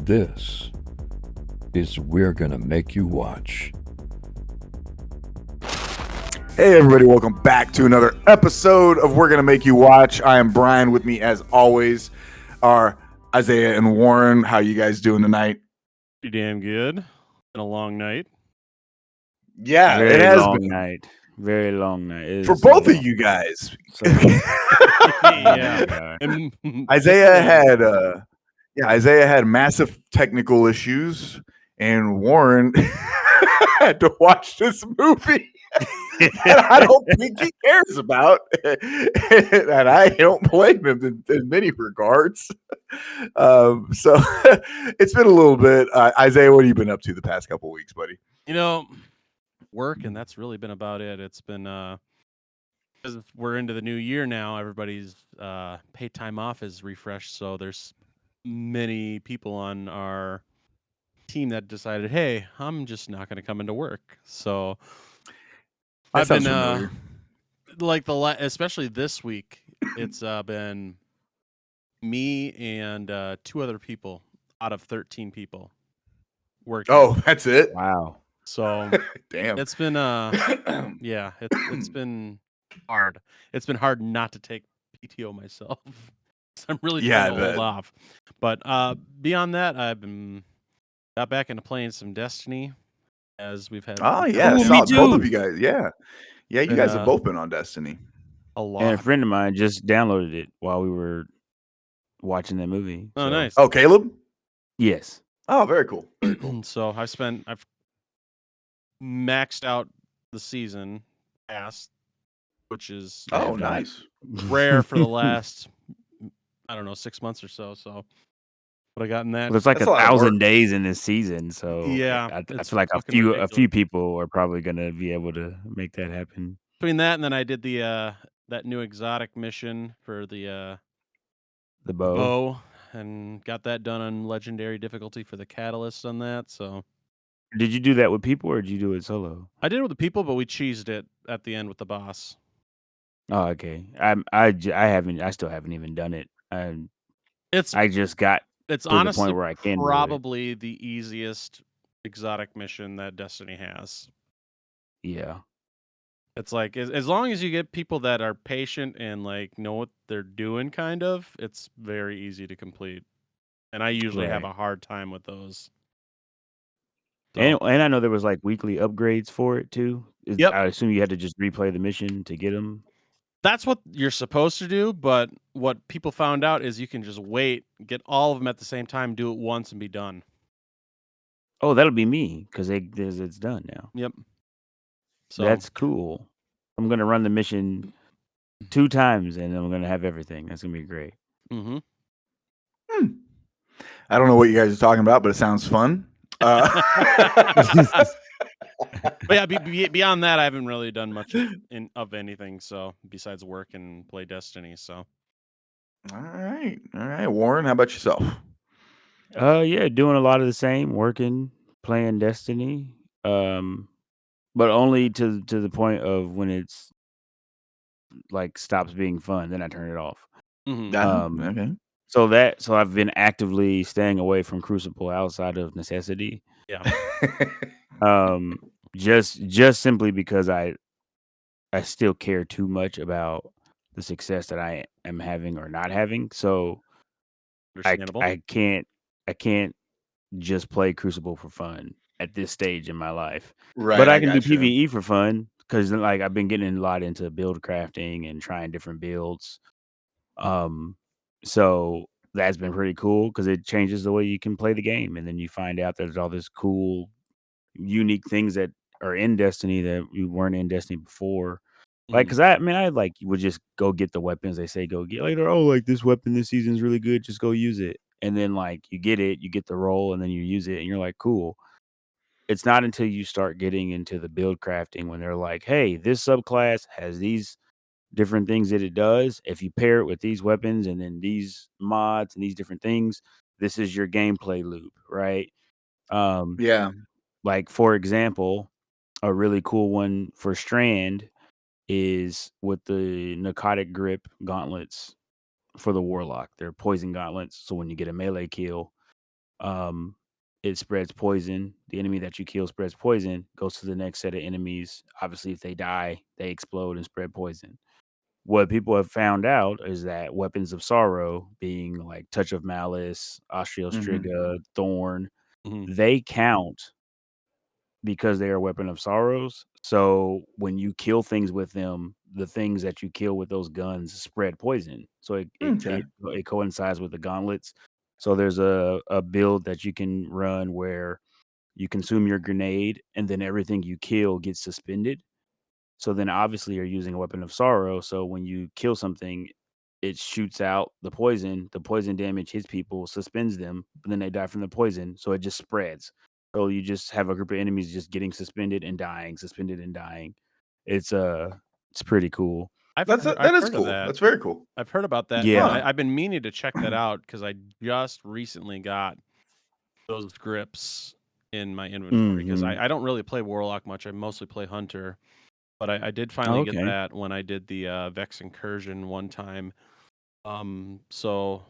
This is We're Gonna Make You Watch. Hey everybody, welcome back to another episode of We're Gonna Make You Watch. I am Brian. With me as always are Isaiah and Warren. How you guys doing tonight? Pretty damn good. Been a long night. Yeah, Very it has long been. night. Very long night. It For is so both of long. you guys. So long. Yeah. And Isaiah had massive technical issues, and Warren had to watch this movie that I don't think he cares about, and I don't blame him in many regards. So it's been a little bit. Isaiah, what have you been up to the past couple of weeks, buddy? work, and that's really been about it. It's been because we're into the new year now. Everybody's paid time off is refreshed, so there's many people on our team that decided, hey, I'm just not going to come into work. So That I've been sounds familiar. like especially this week, it's been me and two other people out of 13 people working. Oh, that's it. Wow. So Damn. it's been yeah, it's been hard. It's been hard not to take PTO myself. So I'm really trying to hold off. But beyond that, I've been got back into playing some Destiny as we've had. Oh yeah, Ooh, saw me both too. of you guys. Yeah, you Been, guys have both been on Destiny. a lot. And a friend of mine just downloaded it while we were watching that movie. Oh, So, nice. Oh, Caleb. yes. Oh, very cool. Very cool. So I've maxed out the season pass, which is Oh, have not. nice. rare for the last, I don't know, 6 months or so. So, but I got in that. Well, there's like That's a lot of 1,000 work. days in this season, so Yeah, I it's feel like a fucking few ridiculous. people are probably gonna be able to make that happen. Between that and then I did the that new exotic mission for the The bow. bow and got that done on legendary difficulty for the catalyst on that. So Did you do that with people or did you do it solo? I did it with the people, but we cheesed it at the end with the boss. Oh, okay. I still haven't even done it. It's I just got it's to the honestly point where I can do it. probably the easiest exotic mission that Destiny has. Yeah. It's like as long as you get people that are patient and like know what they're doing, kind of, it's very easy to complete. And I usually have Right. a hard time with those. And So I know there was like weekly upgrades for it too. Yep. I assume you had to just replay the mission to get them. that's what you're supposed to do, but what people found out is you can just wait, get all of them at the same time, do it once, and be done. Oh, that'll be me because it's done now. Yep. So That's cool. I'm gonna run the mission 2 times and I'm gonna have everything. That's gonna be great. mm-hmm. I don't know what you guys are talking about, but it sounds fun. But yeah, beyond that, I haven't really done much of anything. So besides work and play Destiny, so All right, Warren. How about yourself? Yeah, doing a lot of the same, working, playing Destiny. But only to the point of when it's like stops being fun, then I turn it off. mm-hmm. Okay. So I've been actively staying away from Crucible outside of necessity. Yeah. Just simply because I still care too much about the success that I am having or not having. So Understandable. I can't just play Crucible for fun at this stage in my life. Right. But I can do gotcha. PvE for fun because like I've been getting a lot into build crafting and trying different builds. So that's been pretty cool because it changes the way you can play the game, and then you find out there's all this cool, unique things that are in Destiny that you weren't in Destiny before. Like, because I like would just go get the weapons they say go get. Like, oh, like this weapon this season's really good, just go use it. And then like you get it, you get the roll, and then you use it, and you're like, cool. It's not until you start getting into the build crafting when they're like, hey, this subclass has these different things that it does. If you pair it with these weapons and then these mods and these different things, this is your gameplay loop, right? Yeah. Like for example, a really cool one for Strand is with the narcotic grip gauntlets for the warlock. They're poison gauntlets, so when you get a melee kill, It spreads poison. The enemy that you kill spreads poison, goes to the next set of enemies. Obviously, if they die, they explode and spread poison. What people have found out is that weapons of sorrow, being like Touch of Malice, Astrial Striga, Thorn, Mhm. they count because they are a weapon of sorrows. So when you kill things with them, the things that you kill with those guns spread poison. So Okay. it coincides with the gauntlets. So there's a build that you can run where you consume your grenade and then everything you kill gets suspended. So then obviously you're using a weapon of sorrow. So when you kill something, it shoots out the poison. The poison damage hits people, suspends them, but then they die from the poison. So it just spreads. So you just have a group of enemies just getting suspended and dying, suspended and dying. It's pretty cool. I've That I've is heard of cool. that. That's very cool. I've heard about that, and Yeah. I've been meaning to check that out because I just recently got those grips in my inventory because Mhm. I don't really play Warlock much. I mostly play Hunter, but I did finally get Okay. that when I did the Vex Incursion one time. So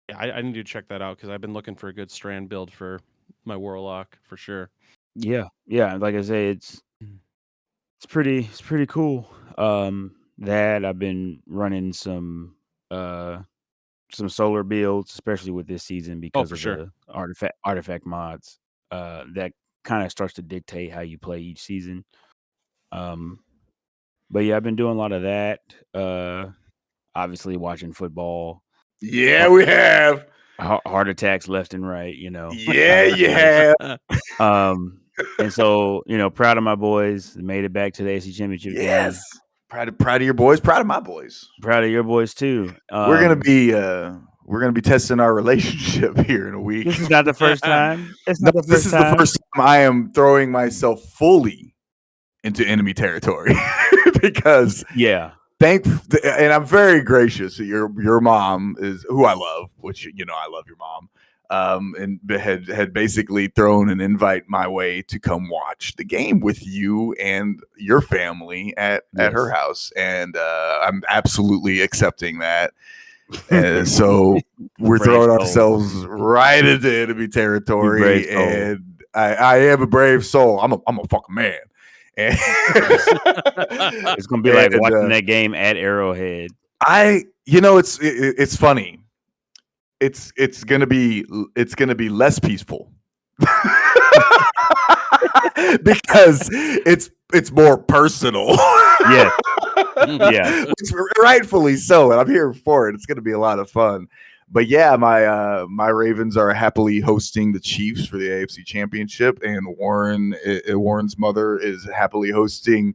yeah, I need to check that out because I've been looking for a good strand build for my Warlock for sure. Yeah. Yeah. Like I say, it's pretty cool. That I've been running some solar builds, especially with this season Oh, because for of sure. the artifact mods. That kind of starts to dictate how you play each season. But yeah, I've been doing a lot of that. Obviously watching football, Yeah, we have. heart attacks left and right, Yeah, you have. and so, proud of my boys. They made it back to the AC championship game. Yes. Proud of your boys. Proud of my boys. Proud of your boys too. We're gonna be testing our relationship here in a week. This is not the first time. It's No, not the this first is time. the first time I am throwing myself fully into enemy territory because Yeah. and I'm very gracious. Your mom is who I love, which I love your mom. And had basically thrown an invite my way to come watch the game with you and your family at her Yes. house, and I'm absolutely accepting that. So we're Brave throwing soul. ourselves right into enemy brave territory, soul. and I am a brave soul. I'm a fucking man. And It's gonna be like and, watching that game at Arrowhead. it's funny. It's gonna be less peaceful because it's more personal. Yeah. Yeah. Which, rightfully so, and I'm here for it. It's gonna be a lot of fun. But yeah, my Ravens are happily hosting the Chiefs for the AFC Championship, and Warren's mother is happily hosting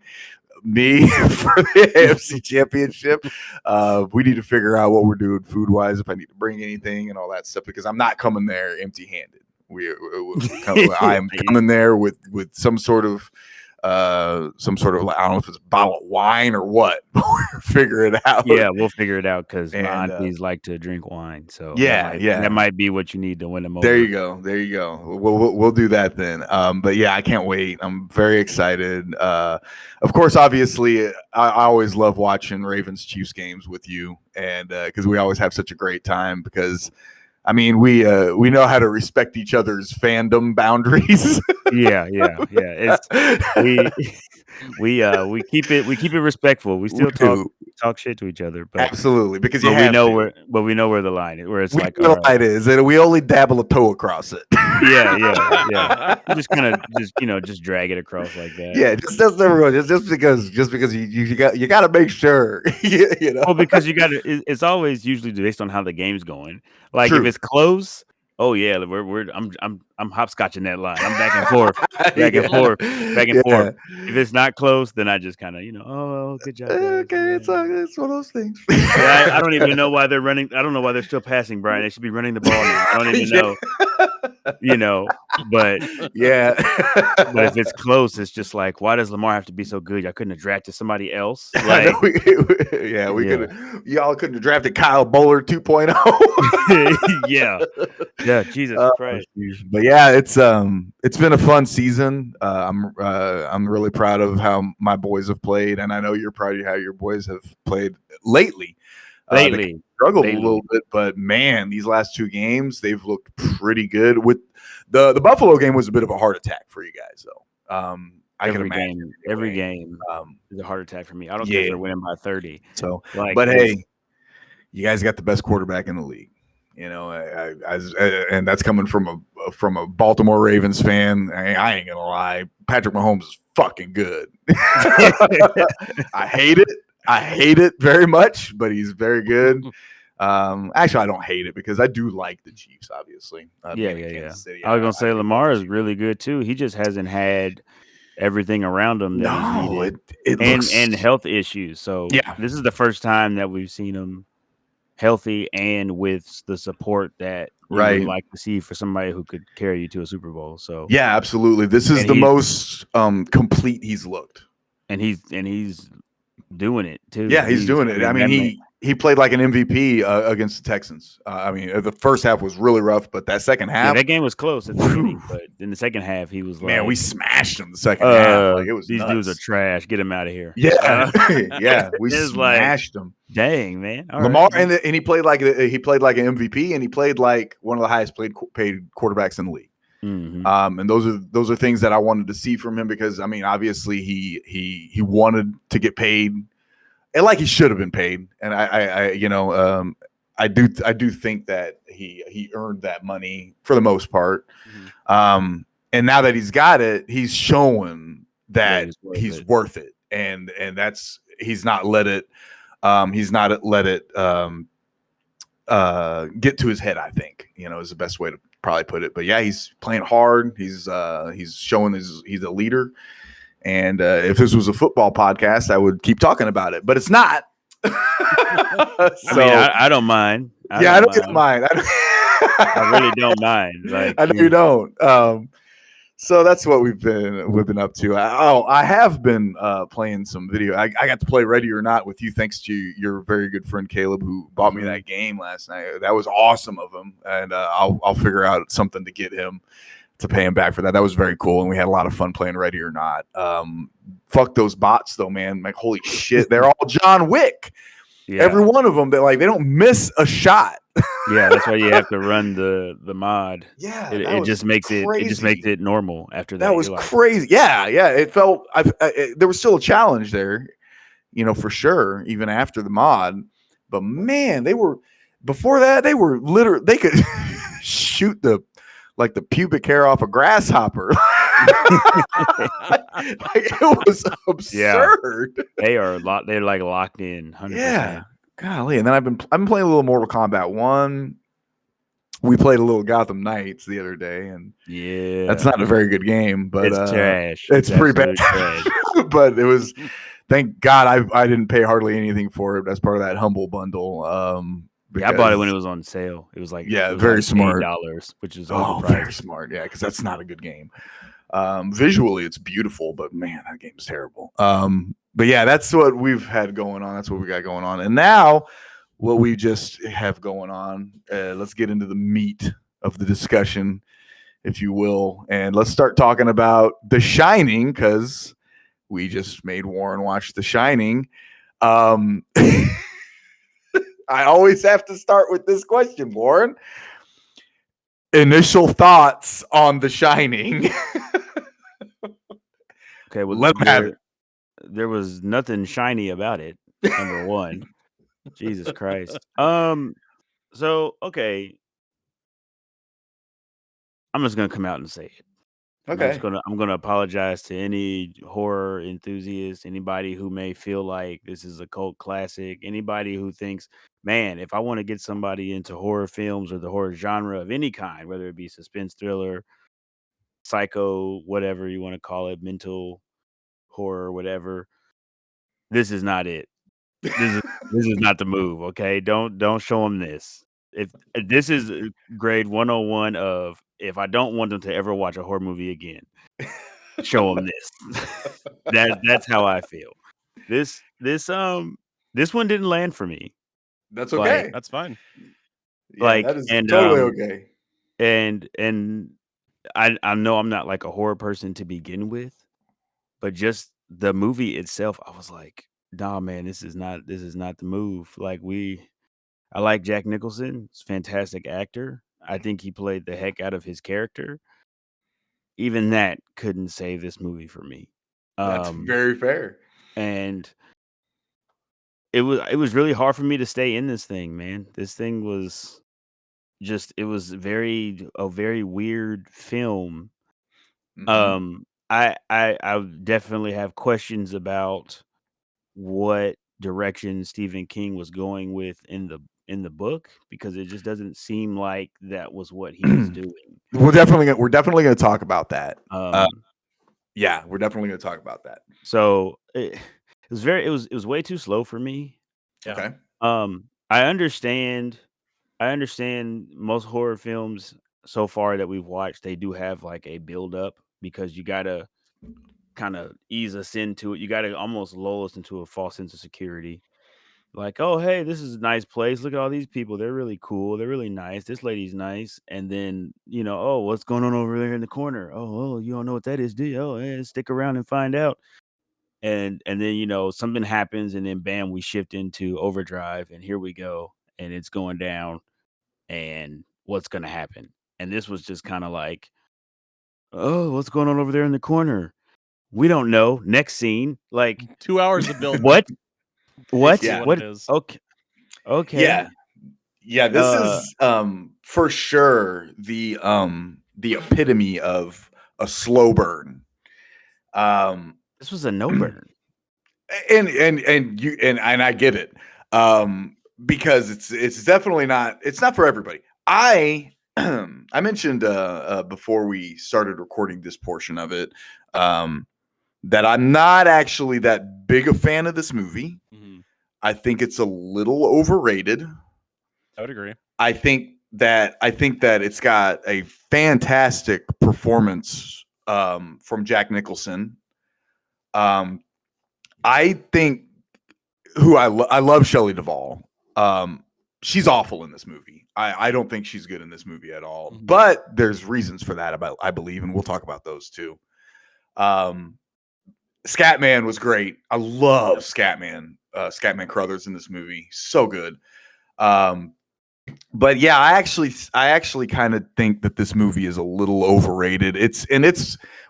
me for the AFC Championship. We need to figure out what we're doing food wise, if I need to bring anything and all that stuff, because I'm not coming there empty handed. I am coming there with some sort of I don't know if it's a bottle of wine or what. We'll figure it out. Yeah, we'll figure it out because my And, aunties like to drink wine. So yeah. that might be what you need to win them over. There you go. We'll do that then. But yeah, I can't wait. I'm very excited. Of course, obviously, I always love watching Ravens Chiefs games with you, and because we always have such a great time. Because I mean, we know how to respect each other's fandom boundaries. Yeah. We keep it respectful. We still talk shit to each other, but absolutely, because we know where the line is. Where it's we like, know the line is, and we only dabble a toe across it. Yeah. You just kind of just drag it across like that. Yeah, just everyone, just because you got to make sure, Well, because it's always usually based on how the game's going. Like True. if it's close, oh yeah, I'm hopscotching that line. I'm back and forth, back and forth. If it's not close, then I just kind of oh, good job. Guys. Okay, it's one of those things. I don't even know why they're running. I don't know why they're still passing, Brian. They should be running the ball now. I don't even know. But yeah. But if it's close, it's just like, why does Lamar have to be so good? I couldn't have drafted somebody else. Like, y'all couldn't have drafted Kyle Bowler 2.0. Yeah, Jesus Christ. But yeah, it's been a fun season. I'm really proud of how my boys have played, and I know you're proud of how your boys have played lately. They lately. struggled a little bit, but man, these last 2 games they've looked pretty good. With the Buffalo game was a bit of a heart attack for you guys, though. I can imagine every game is a heart attack for me. I don't care if they're winning by 30. So, like, but hey, you guys got the best quarterback in the league. You know, and that's coming from a Baltimore Ravens fan. I ain't gonna lie, Patrick Mahomes is fucking good. I hate it very much, but he's very good. Actually, I don't hate it because I do like the Chiefs. Obviously, yeah. City, I was gonna say Lamar is really good too. He just hasn't had everything around him that he's needed, and health issues. So this is the first time that we've seen him healthy and with the support that you would like to see for somebody who could carry you to a Super Bowl. So yeah, absolutely. This is the most complete he's looked, and he's doing it too. Yeah, he's doing it. I mean, he played like an MVP against the Texans. I mean, the first half was really rough, but that second half, that game was close at the beginning. But in the second half, he was man, we smashed him. The second half, like it was these dudes are trash. Get him out of here. Yeah, yeah, we smashed him. Dang, man, Lamar, and he played like an MVP, and he played like one of the highest paid quarterbacks in the league. Mm-hmm. And those are things that I wanted to see from him because I mean, obviously he wanted to get paid, and like he should have been paid. And I do think that he earned that money for the most part. Mm-hmm. And now that he's got it, he's showing that he's worth it, and that's he's not let it get to his head. I think is the best way to probably put it. But yeah, he's playing hard. He's showing he's a leader. And if this was a football podcast, I would keep talking about it, but it's not. I mean, I don't mind. I don't mind. I really don't mind. Like, I know you don't. So that's what we've been up to. I have been playing some video. I got to play Ready or Not with you, thanks to your very good friend Caleb, who bought me that game last night. That was awesome of him, and I'll figure out something to get him to pay him back for that. That was very cool, and we had a lot of fun playing Ready or Not. Fuck those bots though, man. Like holy shit, they're all John Wick. Yeah. Every one of them, they don't miss a shot. Yeah, that's why you have to run the mod. Yeah, it just makes crazy. It just makes it normal after that. That was crazy. Yeah. It felt there was still a challenge there, for sure, even after the mod. But man, before that they were literally they could shoot the pubic hair off a grasshopper. It was absurd. Yeah. They're like locked in 100%. Yeah. Golly. And then I've been playing a little Mortal Kombat 1. We played a little Gotham Knights the other day, and yeah, that's not a very good game, but it's trash. It's pretty bad. Trash. But it was, thank God I didn't pay hardly anything for it. That's part of that humble bundle. I bought it when it was on sale. It was like very smart $8, which is very smart. Yeah, because that's not a good game. Visually, it's beautiful, but man, that game's terrible. But yeah, that's what we've had going on. That's what we got going on, and now what we just have going on. Let's get into the meat of the discussion, if you will, and let's start talking about The Shining because we just made Warren watch The Shining. I always have to start with this question, Warren. Initial thoughts on The Shining. Okay, well, let me have it. There was nothing shiny about it. Number one, Jesus Christ. So okay, I'm just gonna come out and say it. Okay, I'm gonna apologize to any horror enthusiast, anybody who may feel like this is a cult classic, anybody who thinks, man, if I want to get somebody into horror films or the horror genre of any kind, whether it be suspense, thriller, psycho, whatever you want to call it, mental horror, whatever, this is not it. This is not the move. Okay, don't show them this. If this is grade 101 of if I don't want them to ever watch a horror movie again, show them this. That's how I feel. This one didn't land for me. That's okay. That's fine. Yeah, that is totally okay. And I know I'm not like a horror person to begin with, but just the movie itself, I was like, nah, man, this is not the move. Like I like Jack Nicholson. He's a fantastic actor. I think he played the heck out of his character. Even that couldn't save this movie for me. That's very fair. And it was really hard for me to stay in this thing, man. This thing was it was a very weird film. Mhm. I definitely have questions about what direction Stephen King was going with in the book, because it just doesn't seem like that was what he was doing. we're definitely going to talk about that. Um, Yeah, we're definitely going to talk about that. so it was way too slow for me. Yeah. Okay. I understand most horror films so far that we've watched, they do have like a build up, because you gotta kind of ease us into it. You gotta almost lull us into a false sense of security. Like, oh, hey, this is a nice place. Look at all these people. They're really cool. They're really nice. This lady's nice. And then, oh, what's going on over there in the corner? Oh, you don't know what that is, do you? Oh, yeah, stick around and find out. And then, something happens, and then bam, we shift into overdrive, and here we go. And it's going down, and what's gonna happen? And this was just kind of like, oh, what's going on over there in the corner? We don't know. Next scene. Like, 2 hours of build. what? What? Basically Yeah. what it is. Okay. Okay. Yeah. Yeah, this is for sure the epitome of a slow burn. This was a no burn. And I get it. Because it's definitely not for everybody. I mentioned before we started recording this portion of it that I'm not actually that big a fan of this movie. Mhm. I think it's a little overrated. I would agree. I think that it's got a fantastic performance from Jack Nicholson. I think I love Shelley Duvall. She's awful in this movie. I don't think she's good in this movie at all. Mhm. But there's reasons for that, I believe, and we'll talk about those too. Scatman was great. I love Scatman. Scatman Crothers in this movie, so good. But yeah, I actually kind of think that this movie is a little overrated. It's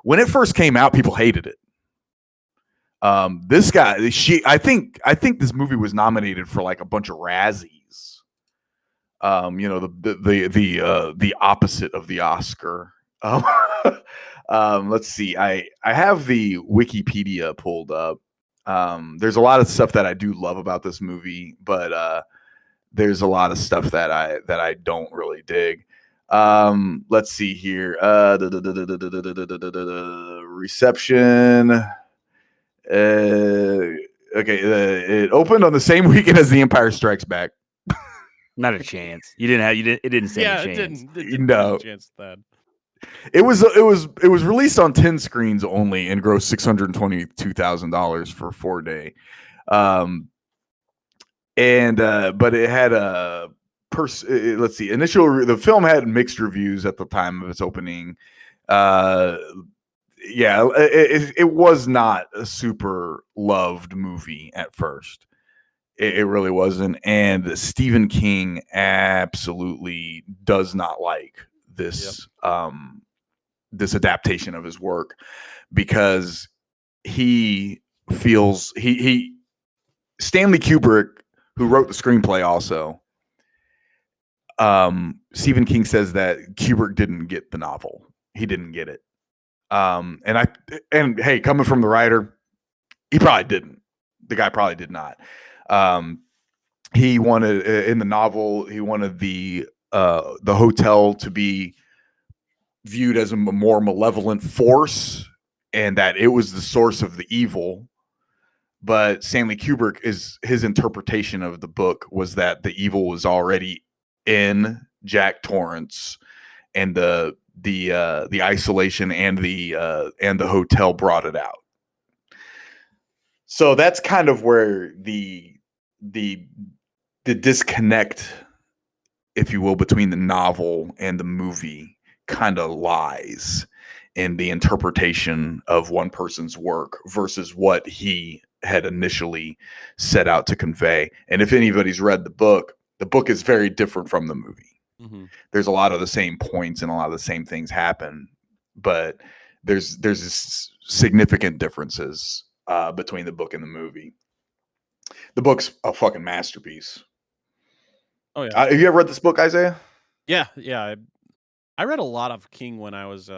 when it first came out, people hated it. This guy, I think this movie was nominated for like a bunch of Razzies. The opposite of the Oscar. Let's see. I have the Wikipedia pulled up. There's a lot of stuff that I do love about this movie, but there's a lot of stuff that I don't really dig. Let's see here. Reception. Okay. It opened on the same weekend as The Empire Strikes Back. Not a chance. It didn't stand Yeah, a it chance. didn't No. have a chance at that. It was released on 10 screens only and grossed $622,000 for a 4-day. But it had a let's see. The film had mixed reviews at the time of its opening. It was not a super loved movie at first. It really wasn't. And Stephen King absolutely does not like this this adaptation of his work, because he feels Stanley Kubrick, who wrote the screenplay also, Stephen King says that Kubrick didn't get the novel. He didn't get it. And hey, coming from the writer, he probably didn't. The guy probably did not. He wanted in the novel, he wanted the hotel to be viewed as a more malevolent force, and that it was the source of the evil. But Stanley Kubrick, his interpretation of the book was that the evil was already in Jack Torrance, and the isolation and the hotel brought it out. So that's kind of where the disconnect, if you will, between the novel and the movie kind of lies in the interpretation of one person's work versus what he had initially set out to convey. And if anybody's read the book, The book is very different from the movie. Mm-hmm. There's a lot of the same points and a lot of the same things happen, but there's significant differences between the book and the movie. The book's a fucking masterpiece. Oh yeah, Have you ever read this book, Isaiah? yeah. I read a lot of King when I was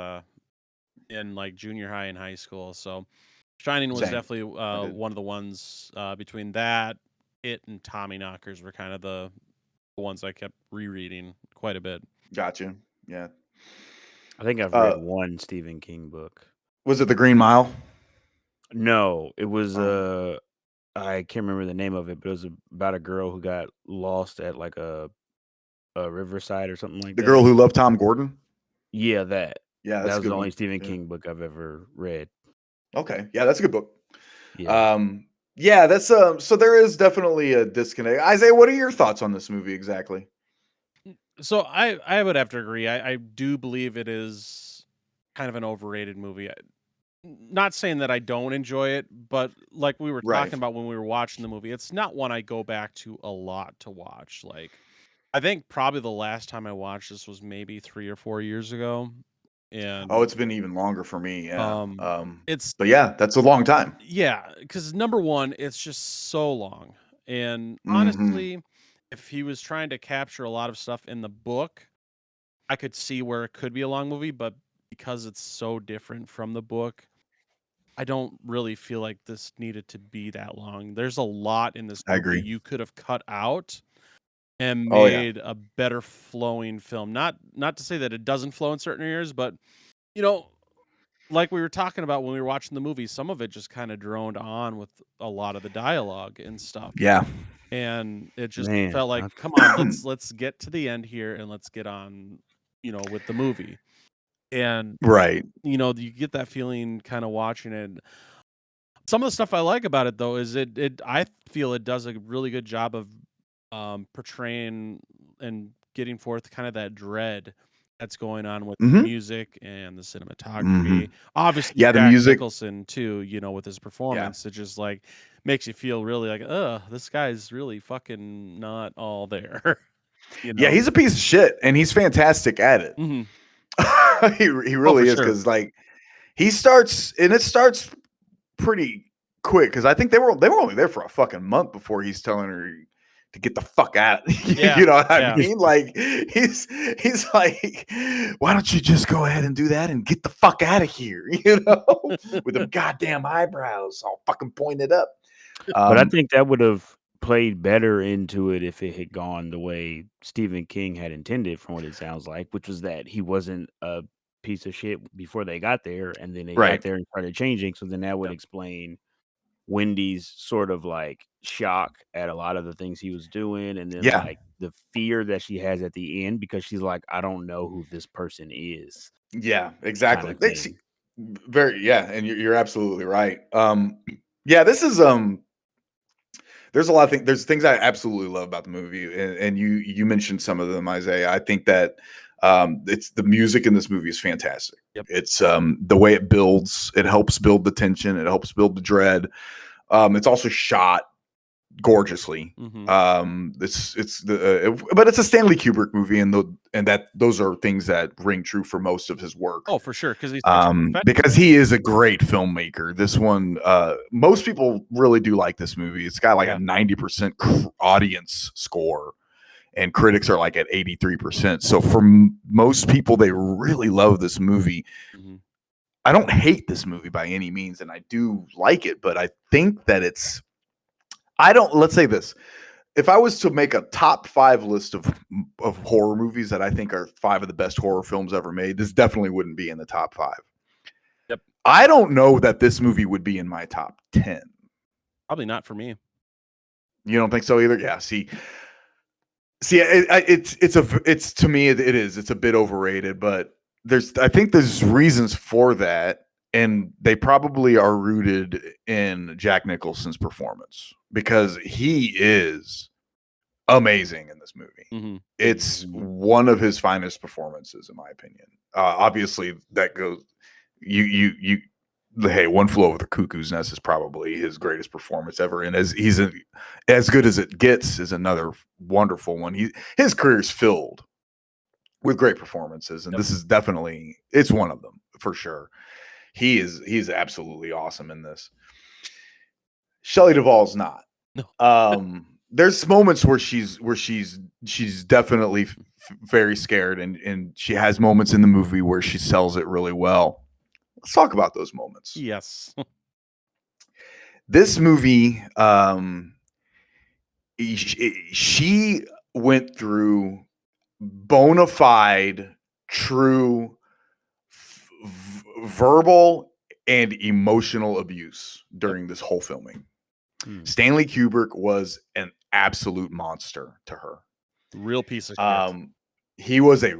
in like junior high and high school. So Shining was Same. definitely I did. one of the ones between that, it, and Tommyknockers were kind of the ones I kept rereading quite a bit. Gotcha. Yeah. I think I've read one Stephen King book. Was it The Green Mile? No, it was Oh. I can't remember the name of it, but it was about a girl who got lost at like a riverside or something like The that. Girl Who Loved Tom Gordon? Yeah, that. Yeah, That that's a was good the only one. Stephen Yeah. King book I've ever read. Okay. Yeah, that's a good book. Yeah. Yeah, that's so there is definitely a disconnect. Isaiah, what are your thoughts on this movie exactly? So I would have to agree. I do believe it is kind of an overrated movie. Not saying that I don't enjoy it, but like we were Right. talking about when we were watching the movie, it's not one I go back to a lot to watch. Like, I think probably the last time I watched this was maybe 3 or 4 years ago, and Oh, it's been even longer for me. Yeah. it's But yeah, that's a long time. yeah, because number one, it's just so long, and Mhm. honestly, if he was trying to capture a lot of stuff in the book, I could see where it could be a long movie, but because it's so different from the book, I don't really feel like this needed to be that long. There's a lot in this I movie agree. you could have cut out and Oh yeah. made a better flowing film. Not to say that it doesn't flow in certain areas, but you know, like we were talking about when we were watching the movie, some of it just kind of droned on with a lot of the dialogue and stuff. Yeah. And it just Man, felt like, I- come on, let's get to the end here and let's get on, with the movie. And Right. you get that feeling kind of watching it. Some of the stuff I like about it though is it I feel it does a really good job of portraying and getting forth kind of that dread that's going on with the Mhm. music and the cinematography. Mhm. Obviously Yeah, the Jack music. Nicholson too, with his Yeah. performance. It just like makes you feel really like, this guy's really fucking not all there. Yeah, he's a piece of shit, and he's fantastic at it. Mhm. he Oh, really for is, sure. because like he starts, and it starts pretty quick, because I think they were only there for a fucking month before he's telling her to get the fuck out. Yeah, You know what I yeah. mean? Like he's like, why don't you just go ahead and do that and get the fuck out of here? With them goddamn eyebrows all fucking pointed up. But I think that would have played better into it if it had gone the way Stephen King had intended, from what it sounds like, which was that he wasn't a piece of shit before they got there, and then they got Right. there and started changing. So then that would Yep. explain Wendy's sort of like shock at a lot of the things he was doing, and then Yeah. like the fear that she has at the end because she's like, I don't know who this person is. Yeah, exactly. Kinda thing. Yeah, and you're absolutely right. Yeah, this is there's a lot of things. There's things I absolutely love about the movie, and you mentioned some of them, Isaiah. I think that it's the music in this movie is fantastic. Yep. It's the way it builds. It helps build the tension. It helps build the dread. It's also shot gorgeously. Mhm. But it's a Stanley Kubrick movie, and those are things that ring true for most of his work. Oh, for sure, because he's such a professional. Because he is a great filmmaker. This one, most people really do like this movie. It's got like Yeah. a 90% audience score, and critics are like at 83%. So for most people, they really love this movie. Mhm. I don't hate this movie by any means, and I do like it, but I think that let's say this. If I was to make a top 5 list of horror movies that I think are 5 of the best horror films ever made, this definitely wouldn't be in the top 5. Yep. I don't know that this movie would be in my top 10. Probably not for me. You don't think so either? Yeah. See, it's to me it is. It's a bit overrated, but I think there's reasons for that, and they probably are rooted in Jack Nicholson's performance, because he is amazing in this movie. Mhm. It's Mhm. one of his finest performances, in my opinion. Obviously, that goes you hey, One Flew Over the Cuckoo's Nest is probably his greatest performance ever, and as good as it gets is another wonderful one. His career is filled with great performances, and Yep. this is definitely it's one of them for sure. He's absolutely awesome in this. Shelley Duvall's not. No. There's moments where she's definitely very scared, and she has moments in the movie where she sells it really well. Let's talk about those moments. Yes. This movie, she went through bona fide, true, verbal and emotional abuse during this whole filming. Stanley Kubrick was an absolute monster to her. Real piece of shit. He was a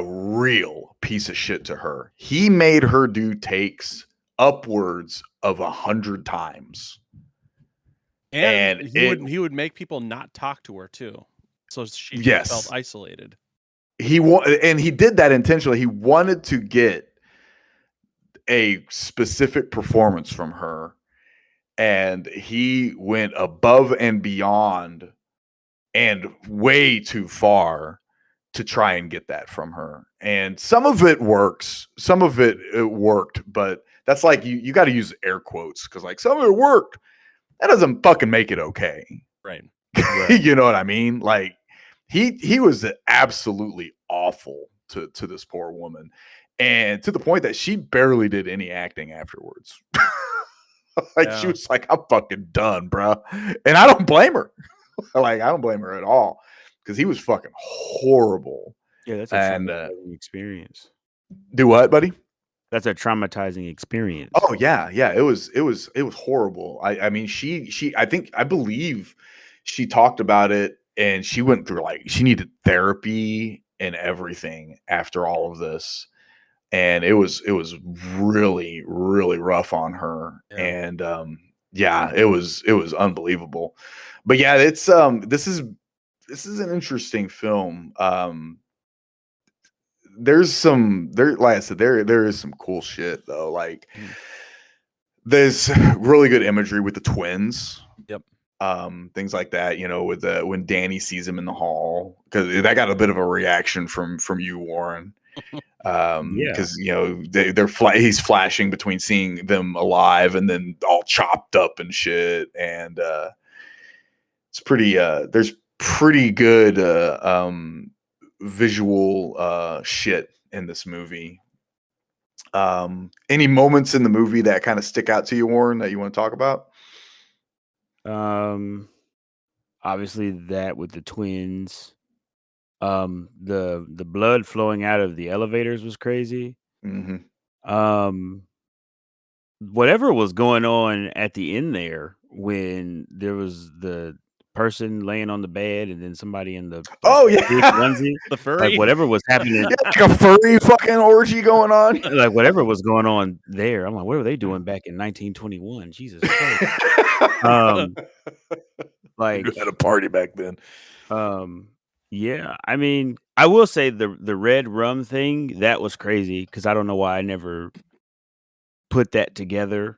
real piece of shit to her. He made her do takes upwards of 100 times. And he would make people not talk to her too. So she felt isolated. And he did that intentionally. He wanted to get a specific performance from her, and he went above and beyond and way too far to try and get that from her. And some of it works, some of it worked, but that's like you got to use air quotes because like some of it worked. That doesn't fucking make it okay. Right. You know what I mean? Like he was absolutely awful to this poor woman, and to the point that she barely did any acting afterwards. She was like, I'm fucking done, bro. And I don't blame her. Like, I don't blame her at all because he was fucking horrible. Yeah, that's a traumatizing experience. Do what, buddy? That's a traumatizing experience. Oh yeah, yeah. It was horrible. I mean, I believe she talked about it, and she went through she needed therapy and everything after all of this. And it was really, really rough on her. Yeah. And it was unbelievable. But yeah, it's this is an interesting film. Like I said, there is some cool shit though. Like there's really good imagery with the twins. Yep. Things like that, with when Danny sees him in the hall, because that got a bit of a reaction from you, Warren. Because he's flashing between seeing them alive and then all chopped up and shit, and it's pretty there's pretty good visual shit in this movie. Any moments in the movie that kind of stick out to you, Warren, that you want to talk about? Obviously that with the twins. The blood flowing out of the elevators was crazy. Whatever was going on at the end there when there was the person laying on the bed and then somebody in the big onesie, the furry, like whatever was happening, like a furry fucking orgy going on, like whatever was going on there. I'm like, what were they doing back in 1921? Jesus Christ. Like you had a party back then. Yeah, I mean, I will say the red rum thing, that was crazy because I don't know why I never put that together.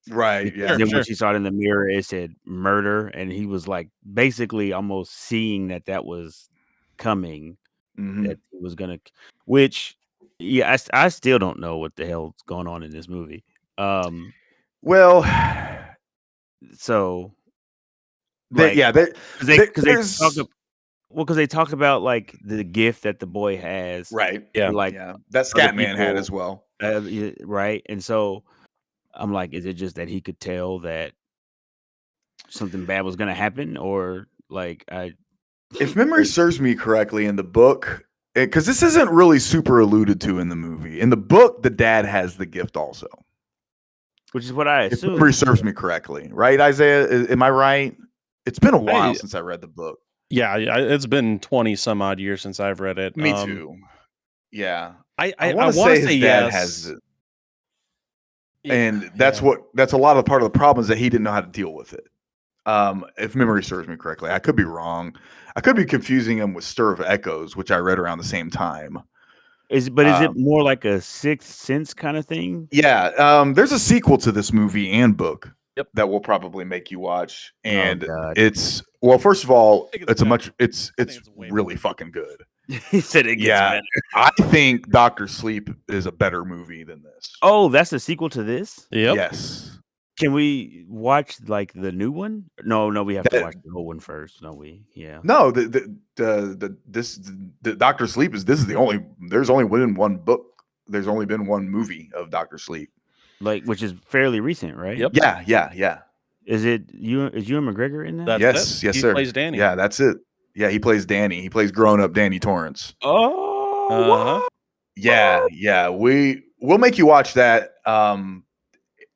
Right. Yeah. Then when she saw it in the mirror, it said murder, and he was like basically almost seeing that was coming, that he was gonna. Which, yeah, I still don't know what the hell's going on in this movie. Well, so because they talk about like the gift that the boy has, right? Yeah, like that Scatman had as well, right? And so I'm like, is it just that he could tell that something bad was gonna happen, or like if memory serves me correctly, in the book, because this isn't really super alluded to in the movie. In the book, the dad has the gift also, which is what I assume. If memory serves me correctly, right, Isaiah? Am I right? It's been a while since I read the book. Yeah, it's been 20 some odd years since I've read it. Me too. Yeah, I want to say his dad has it. And that's a lot of part of the problem is that he didn't know how to deal with it. If memory serves me correctly, I could be wrong. I could be confusing him with Stir of Echoes, which I read around the same time. Is it more like a Sixth Sense kind of thing? Yeah, there's a sequel to this movie and book. Yep. That will probably make you watch, and God. it's first of all, I think it's it's way really better. fucking good. He said it gets better. I think Doctor Sleep is a better movie than this. Oh, that's a sequel to this? Yep. Yes. Can we watch like the new one? No, we have to watch the old one first. No, yeah. No, the Doctor Sleep is there's only been one book. There's only been one movie of Doctor Sleep. Like, which is fairly recent, right? Yep. Yeah. Is Ewan McGregor in that? Yes, he sir. plays Danny. Yeah, that's it. Yeah, he plays Danny. He plays grown-up Danny Torrance. Oh, Uh-huh. Yeah. We'll make you watch that.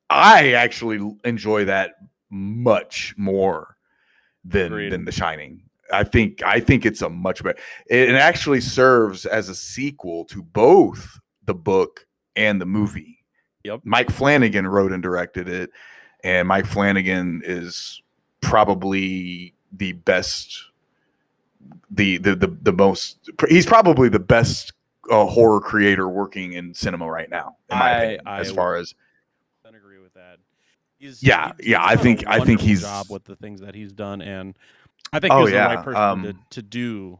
I actually enjoy that much more than The Shining. I think it's a much better. It actually serves as a sequel to both the book and the movie. Yep. Mike Flanagan wrote and directed it, and Mike Flanagan is probably the best, the most. He's probably the best horror creator working in cinema right now, in my opinion. As far as I agree with that. I think he's job with the things that he's done, and I think he's the right person to do,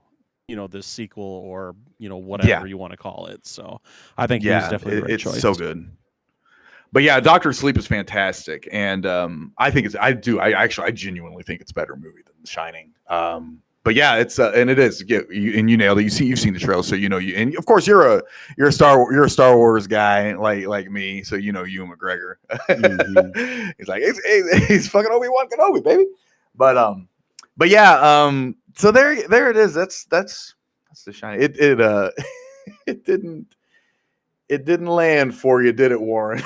this sequel or whatever you want to call it. So I think he's definitely the right choice. It's so good. But yeah, Doctor Sleep is fantastic, and I genuinely think it's a better movie than The Shining. But yeah, it's and it is. And you nailed it. You've seen the trailer, so and of course you're a Star Wars guy like me, so Ewan McGregor. Mm-hmm. He's like he's fucking Obi-Wan Kenobi, baby. But yeah, so there it is. That's The Shining. It didn't land for you, did it, Warren?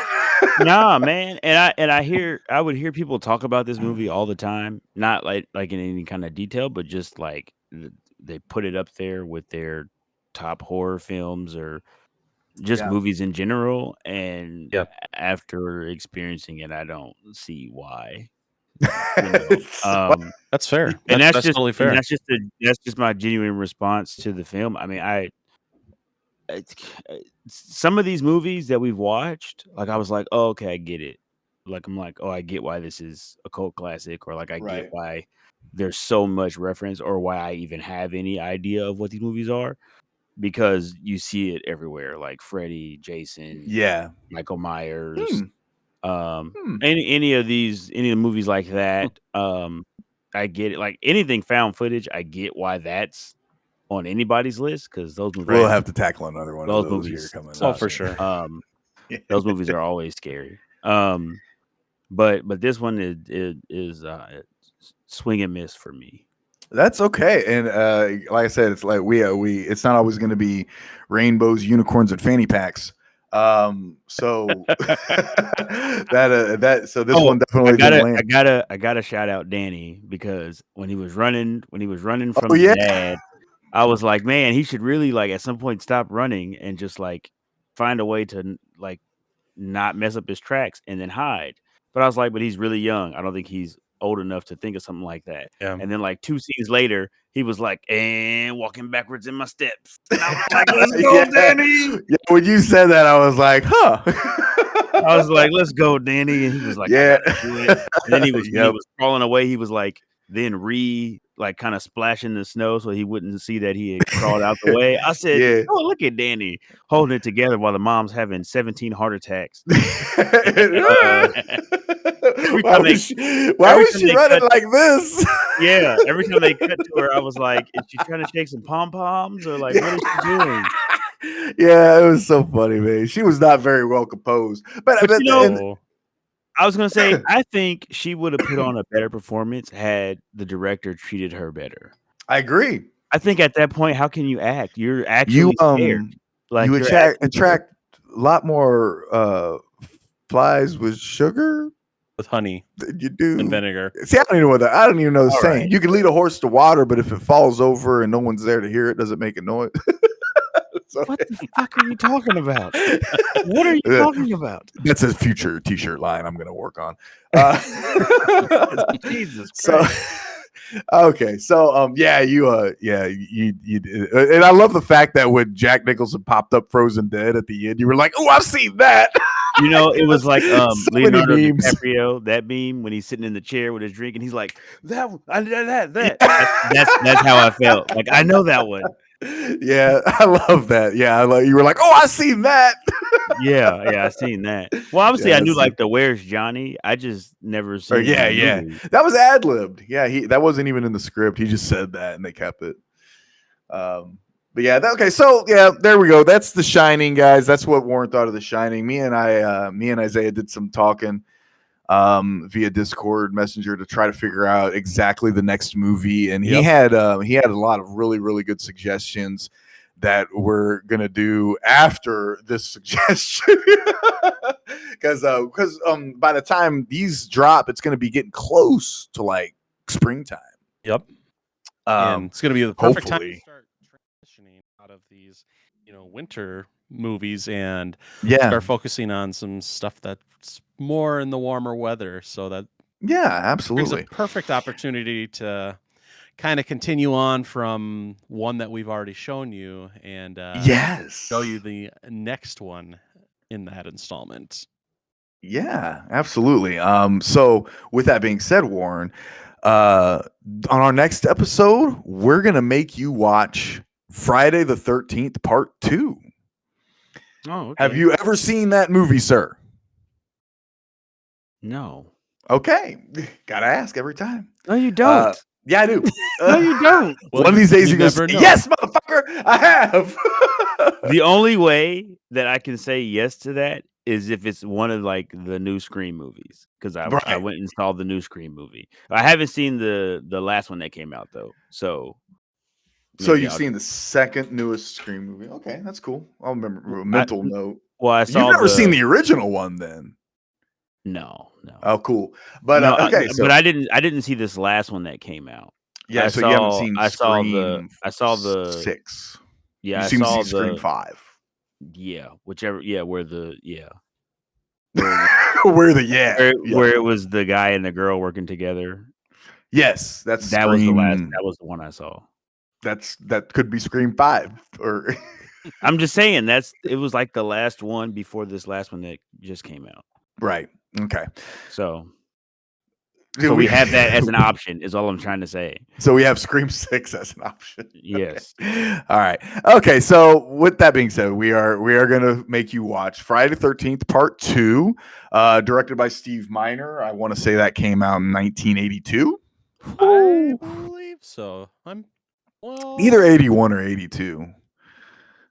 Nah, man. And I would hear people talk about this movie all the time, not like in any kind of detail, but just like they put it up there with their top horror films or just movies in general. And after experiencing it, I don't see why. That's fair. And that's just totally fair. And that's just my genuine response to the film. I mean, some of these movies that we've watched, like I was like, oh, okay, I get it. Like I'm like, oh, I get why this is a cult classic, or like I get why there's so much reference, or why I even have any idea of what these movies are, because you see it everywhere, like Freddy, Jason, Michael Myers, any of the movies like that. I get it. Like anything found footage, I get why that's on anybody's list, because those movies we'll have to tackle another one of those movies here coming up. For sure. Those movies are always scary. But this one is swing and miss for me. That's okay. And like I said, it's like we it's not always going to be rainbows, unicorns, and fanny packs. So so this one definitely didn't land. I gotta shout out Danny, because when he was running from his dad, I was like, man, he should really like at some point stop running and just like find a way to like not mess up his tracks and then hide. But I was like, but he's really young. I don't think he's old enough to think of something like that. Yeah. And then like 2 scenes later, he was like, and walking backwards in my steps. And I was like, let's go, Danny. Yeah, when you said that, I was like, huh. I was like, let's go, Danny. And he was like, I gotta do it. And then he was crawling away. He was like, then kind of splashing the snow so he wouldn't see that he had crawled out the way. I said, oh, look at Danny holding it together while the mom's having 17 heart attacks. Why was she running like this? Yeah, every time they cut to her, I was like, is she trying to shake some pom-poms, or like, what is she doing? Yeah, it was so funny, man. She was not very well composed. But I was gonna say, I think she would have put on a better performance had the director treated her better. I agree. I think at that point, how can you act? You're actually scared. Like you attract a lot more flies with sugar, with honey, you do, and vinegar. See, I don't even know the saying. Right. You can lead a horse to water, but if it falls over and no one's there to hear it, does it make a noise? What the fuck are you talking about? What are you talking about? That's a future T-shirt line I'm going to work on. Jesus Christ. Okay, so you did. And I love the fact that when Jack Nicholson popped up frozen dead at the end, you were like, "Oh, I've seen that." It was like So many Leonardo memes. DiCaprio, that meme when he's sitting in the chair with his drink and he's like, that I did that. Yeah. That's how I felt. Like I know that one. Yeah, I love that. Yeah, you were like, "Oh, I've seen that." Yeah, I seen that. Well, obviously, Yeah, I knew so- like the Where's Johnny. I just never seen. Or, it in the yeah, movie. that was ad libbed. Yeah, that wasn't even in the script. He just said that, and they kept it. But yeah, okay. So yeah, there we go. That's The Shining, guys. That's what Warren thought of The Shining. Me and Isaiah did some talking via Discord Messenger to try to figure out exactly the next movie, and he had a lot of really, really good suggestions that we're gonna do after this suggestion, because by the time these drop, it's gonna be getting close to like springtime. Yep. And it's going to be the perfect time to hopefully. start transitioning out of these, winter movies and Yeah, start focusing on some stuff that's more in the warmer weather. So that yeah, brings absolutely. a perfect opportunity to kind of continue on from one that we've already shown you and Yes, show you the next one in that installment. Yeah, absolutely. So with that being said, Warren, on our next episode, we're gonna make you watch Friday the 13th Part 2. Oh, okay. Have you ever seen that movie, sir? No. Okay, gotta ask every time. No, you don't. Yeah, I do. No, you don't. Well, One of these days, you you go, never know. "Yes, motherfucker, I have." The only way that I can say yes to that is if it's one of like the new Scream movies, because I Right. went and saw the new Scream movie. I haven't seen the last one that came out though, so So maybe you've I'll- seen the second newest Scream movie? Okay, that's cool. I'll remember. Mental note. Well, I You've saw never seen the original one, then? no. Oh, cool. But No, okay, so but I didn't see this last one that came out. yeah, I so you haven't seen I saw Scream. I saw the 6. yeah, You I seem to saw see Scream the 5. whichever where the Where the where it was the guy and the girl working together. Yes, that's That Scream. was the last. That was the one I saw. That could be Scream 5 or I'm just saying it was like the last one before this last one that just came out. right. Okay. So we have that as an option is all I'm trying to say. So we have Scream 6 as an option. Yes. All right. Okay. So with that being said, we are going to make you watch Friday the 13th Part 2, directed by Steve Miner. I want to say that came out in 1982. I believe so. Either 81 or 82.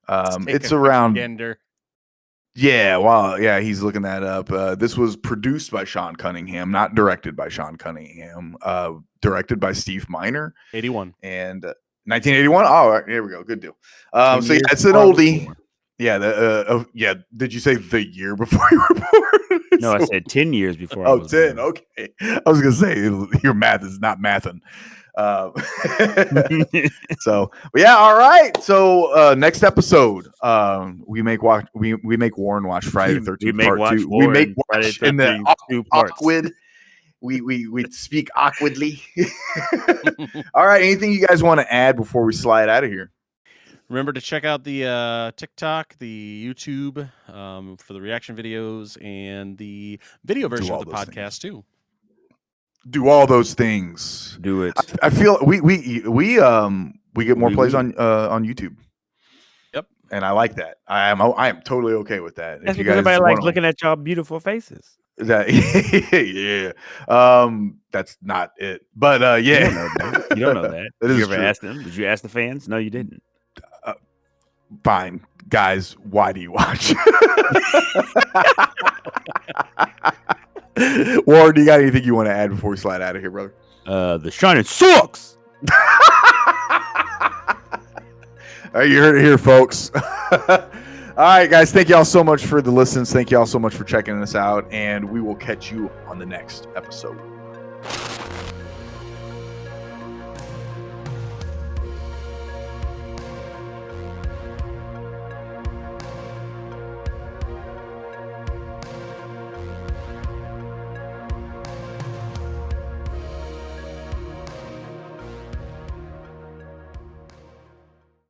It's around. Gender. Yeah, well, yeah, he's looking that up. This was produced by Sean Cunningham, not directed by Sean Cunningham. Directed by Steve Miner. 81. And 1981. Oh, all right, here we go. Good deal. So yeah, it's an before I was oldie. born. Yeah. Yeah. Did you say the year before you were born? No, I said 10 years before I was 10. born. Okay. I was gonna say your math is not mathing. So but yeah, all right. So next episode, we make Warren watch Friday the 13th Part 2. We make watch in the awkward. We speak awkwardly. All right. Anything you guys want to add before we slide out of here? Remember to check out the TikTok, the YouTube for the reaction videos, and the video version of the podcast too. Do all those things. Do it. I feel we get more plays on YouTube. Yep. And I like that. I am totally okay with that. That's if you because guys everybody likes wanna- looking at y'all beautiful faces. That yeah. That's not it. But yeah. You don't know that. That Did is you ever true. ask them? Did you ask the fans? No, you didn't. Fine. Guys, why do you watch? Warren, do you got anything you want to add before we slide out of here, brother? The Shining sucks. All right, you heard it here, folks. All right, guys. Thank you all so much for the listens. Thank you all so much for checking us out. And we will catch you on the next episode.